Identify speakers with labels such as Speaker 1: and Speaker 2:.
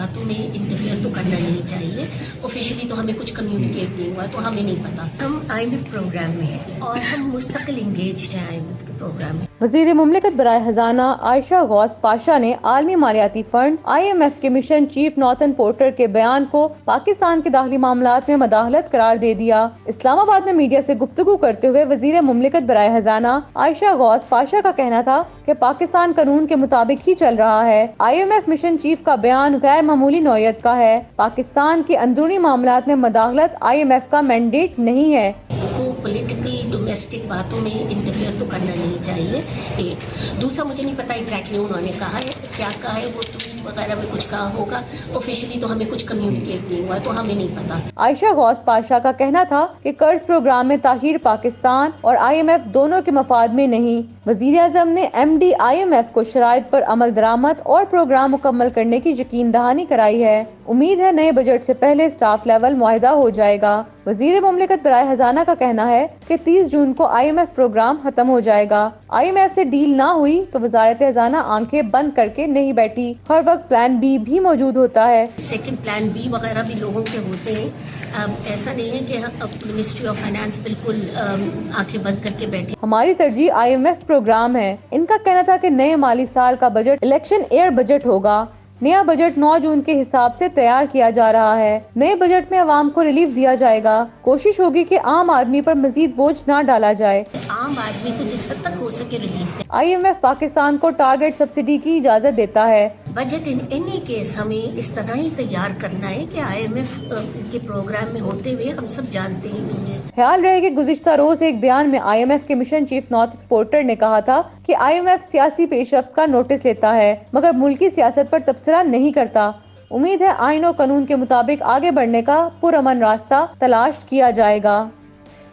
Speaker 1: बातों में इंटरफेयर तो करना नहीं चाहिए। ऑफिशियली तो हमें कुछ कम्युनिकेट नहीं हुआ, तो हमें नहीं पता। हम IMF प्रोग्राम में हैं और हम मुस्तकिल इंगेज्ड हैं IMF के प्रोग्राम में।
Speaker 2: वज़ीर मुमलिकत बराए खजाना आयशा गौस पाशा ने आलमी मालियाती फंड IMF के मिशन चीफ नॉर्थन पोर्टर के बयान को पाकिस्तान के दाखिली मामलात में मदाखलत करार दे दिया। इस्लामाबाद में मीडिया से गुफ्तगू करते हुए वज़ीर मुमलिकत बराए खजाना आयशा गौस पाशा का कहना था कि पाकिस्तान कानून के मुताबिक ही चल रहा है। IMF मिशन चीफ का बयान गैर मामूली नौयत का है। पाकिस्तान के अंदरूनी मामलात में मदाखलत IMF का मैंडेट नहीं है।
Speaker 1: पॉलिटिकली डोमेस्टिक बातों में इंटरफेयर तो करना नहीं चाहिए। एक दूसरा, मुझे नहीं पता एग्जैक्टली उन्होंने कहा है क्या कहा है, वो ट्वीट वगैरह में कुछ कहा होगा। ऑफिशियली तो हमें कुछ कम्युनिकेट नहीं हुआ, तो हमें नहीं पता।
Speaker 2: आयशा गौस पाशा का कहना था कि कर्ज प्रोग्राम में ताखीर पाकिस्तान और IMF दोनों के मफाद में नहीं। वज़ीर आज़म ने MD IMF को शराइत पर अमल दरामद और प्रोग्राम मुकम्मल करने की यकीन दहानी कराई है। उम्मीद है नए बजट से पहले स्टाफ लेवल मुआहिदा हो जाएगा। वज़ीर मुमलिकत बराए खजाना का कहना है कि 30 जून को IMF प्रोग्राम खत्म हो जाएगा। IMF से डील ना हुई तो वज़ारत खजाना आंखें बंद करके नहीं बैठी। हर वक्त प्लान B भी मौजूद होता है।
Speaker 1: सेकंड प्लान B वगैरह भी लोगों के होते हैं। अब ऐसा नहीं है कि अब मिनिस्ट्री ऑफ फाइनेंस बिल्कुल आंखें बंद करके बैठे।
Speaker 2: हमारी तरजीह IMF प्रोग्राम है। इनका कहना था कि नए माली साल का बजट इलेक्शन एयर बजट होगा। नया बजट 9 जून के हिसाब से तैयार किया जा रहा है। नए बजट में आवाम को रिलीफ दिया जाएगा। कोशिश होगी कि आम आदमी पर मजीद बोझ ना डाला जाए।
Speaker 1: आम आदमी को जिस हद तक हो सके रिलीफ दे।
Speaker 2: IMF पाकिस्तान को टारगेट सब्सिडी की इजाजत देता है।
Speaker 1: बजट इन एनी केस हमें इस तरह ही तैयार करना है कि IMF के प्रोग्राम में होते हुए हम सब जानते हैं कि ये
Speaker 2: ख्याल रहे कि गुज़िश्ता रोज एक बयान में IMF के मिशन चीफ नॉर्थन पोर्टर ने कहा था कि IMF सियासी पेशरफ्त का नोटिस लेता है मगर मुल्की सियासत पर तबसरा नहीं करता। उम्मीद है आईन और कानून के मुताबिक आगे बढ़ने का पुरअमन रास्ता तलाश किया जाएगा।